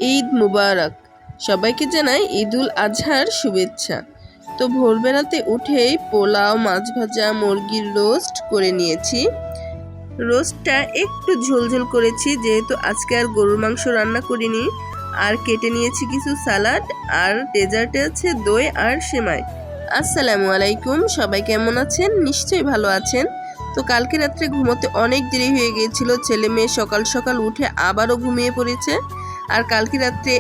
ঈদ মুবারক। সবাইকে জানাই ঈদুল আজহার শুভেচ্ছা। তো ভোরবেলাতে উঠেই পোলাও, মাছ ভাজা, মুরগির রোস্ট করে নিয়েছি। রোস্টটা একটু ঝোলঝোল করেছি যেহেতু আজকে আর গরুর মাংস রান্না করিনি। আর কেটে নিয়েছি কিছু সালাড, আর ডেজার্টে আছে দই আর সেমাই। আসসালামু আলাইকুম, সবাই কেমন আছেন? নিশ্চয়ই ভালো আছেন। তো কালকে রাত্রে ঘুমোতে অনেক দেরি হয়ে গিয়েছিল, ছেলে মেয়ে সকাল সকাল উঠে আবারও ঘুমিয়ে পড়েছে। আর কালকে রাত্রে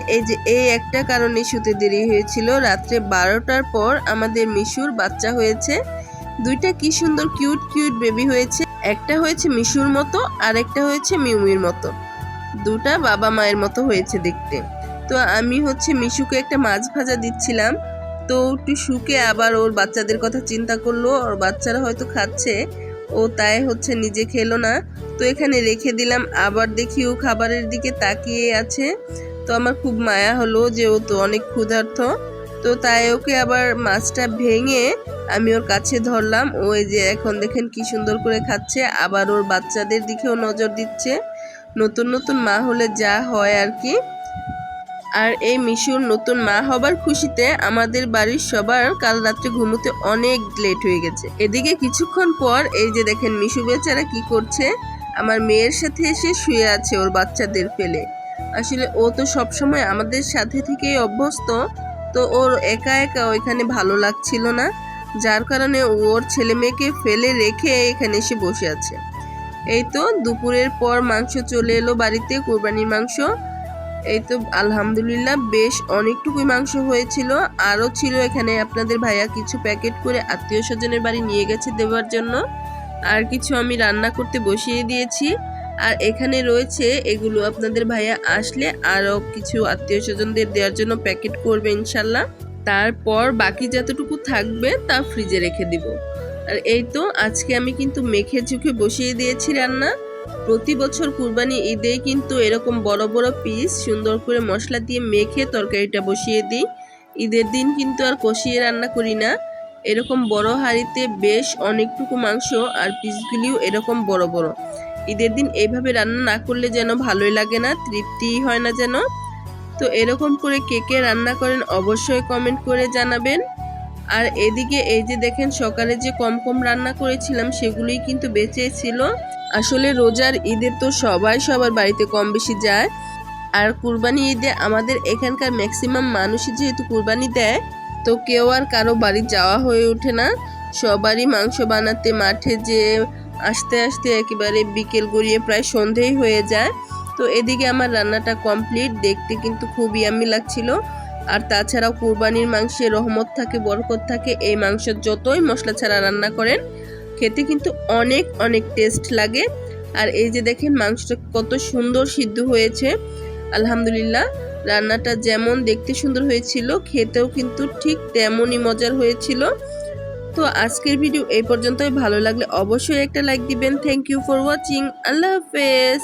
এই একটা কারণে শুতে দেরি হয়েছিল, রাত্রে 12টার পর আমাদের মিশুর বাচ্চা হয়েছে। দুইটা কি সুন্দর কিউট কিউট বেবি হয়েছে, একটা হয়েছে মিশুর মতো আর একটা হয়েছে মিউমির মতো। দুটা বাবা মায়ের মতো হয়েছে দেখতে। তো আমি মিশুকে একটা মাছ ভাজা দিচ্ছিলাম, তো একটু শুকে আবার ওর বাচ্চাদের কথা চিন্তা করলো, ওর বাচ্চারা হয়তো খাচ্ছে, ও তাই নিজে খেলো না। তো এখানে রেখে দিলাম, আবার দেখি ও খাবারের দিকে তাকিয়ে আছে। তো আমার খুব মায়া হলো যে ও তো অনেক ক্ষুধার্ত। তো তাই ওকে আবার মাছটা ভেঙে আমি ওর কাছে ধরলাম। ও এই যে এখন দেখেন কি সুন্দর করে খাচ্ছে, আবার ওর বাচ্চাদের দিকেও নজর দিচ্ছে। নতুন নতুন মা হলে যা হয় আর কি। আর এই মিশুর নতুন মা হবার খুশিতে আমাদের বাড়ির সবার কাল রাত্রে ঘুমোতে অনেক লেট হয়ে গেছে। এদিকে কিছুক্ষণ পর এই যে দেখেন মিশু বেচারা কি করছে, আমার মেয়ের সাথে এসে শুয়ে আছে ওর বাচ্চাদের ফেলে। আসলে ও তো সবসময় আমাদের সাথে থেকেই অভ্যস্ত, তো ওর একা একা ওইখানে ভালো লাগছিল না, যার কারণে ওর ছেলে মেয়েকে ফেলে রেখে এখানে এসে বসে আছে। এই তো দুপুরের পর মাংস চলে এলো বাড়িতে, কোরবানির মাংস। এই তো আলহামদুলিল্লাহ বেশ অনেকটুকুই মাংস হয়েছিল, আরও ছিল এখানে। আপনাদের ভাইয়া কিছু প্যাকেট করে আত্মীয় স্বজনের বাড়ি নিয়ে গেছে দেওয়ার জন্য, আর কিছু আমি রান্না করতে বসিয়ে দিয়েছি। আর এখানে রয়েছে এগুলো আপনাদের ভাইয়া আসলে আরও কিছু আত্মীয় স্বজনদের দেওয়ার জন্য প্যাকেট করবে ইনশাল্লাহ। তারপর বাকি যতটুকু থাকবে তা ফ্রিজে রেখে দিব। আর এই তো আজকে আমি কিন্তু মেখে চুখে বসিয়ে দিয়েছি রান্না। প্রতি বছর কুরবানি ঈদে কিন্তু এরকম বড় বড় পিস সুন্দর করে মশলা দিয়ে মেখে তরকারিটা বসিয়ে দিই। ঈদের দিন কিন্তু আর কষিয়ে রান্না করি না, এরকম বড় হাঁড়িতে বেশ অনেকটুকু মাংস, আর পিসগুলিও এরকম বড় বড়। ঈদের দিন এইভাবে রান্না না করলে যেন ভালোই লাগে না, তৃপ্তিই হয় না যেন। তো এরকম করে কে কে রান্না করেন অবশ্যই কমেন্ট করে জানাবেন। আর এদিকে এই যে দেখেন সকালে যে কম কম রান্না করেছিলাম সেগুলোই কিন্তু বেঁচে ছিল। আসলে রোজার ঈদে তো সবাই সবার বাড়িতে কম বেশি যায়, আর কুরবানি ঈদে আমাদের এখানকার ম্যাক্সিমাম মানুষই যেহেতু কুরবানি দেয়, তো কেউ আর কারো বাড়ি যাওয়া হয়ে ওঠে না। সবারই মাংস বানাতে মাঠে যে আস্তে আস্তে একেবারে বিকেল গড়িয়ে প্রায় সন্ধেই হয়ে যায়। তো এদিকে আমার রান্নাটা কমপ্লিট, দেখতে কিন্তু খুব ইয়াম্মি লাগছিল। আর তাছাড়াও কুরবানির মাংসে রহমত থাকে, বরকত থাকে। এই মাংস যতই মশলা ছাড়া রান্না করেন খেতে কিন্তু অনেক অনেক টেস্ট লাগে। আর এই যে দেখেন মাংসটা কত সুন্দর সিদ্ধ হয়েছে, আলহামদুলিল্লাহ। রান্নাটা যেমন দেখতে সুন্দর হয়েছিল, খেতেও কিন্তু ঠিক তেমনই মজার হয়েছিল। তো আজকের ভিডিও এই পর্যন্তই। ভালো লাগলে অবশ্যই একটা লাইক দিবেন। Thank you for watching. আল্লাহ হাফেজ।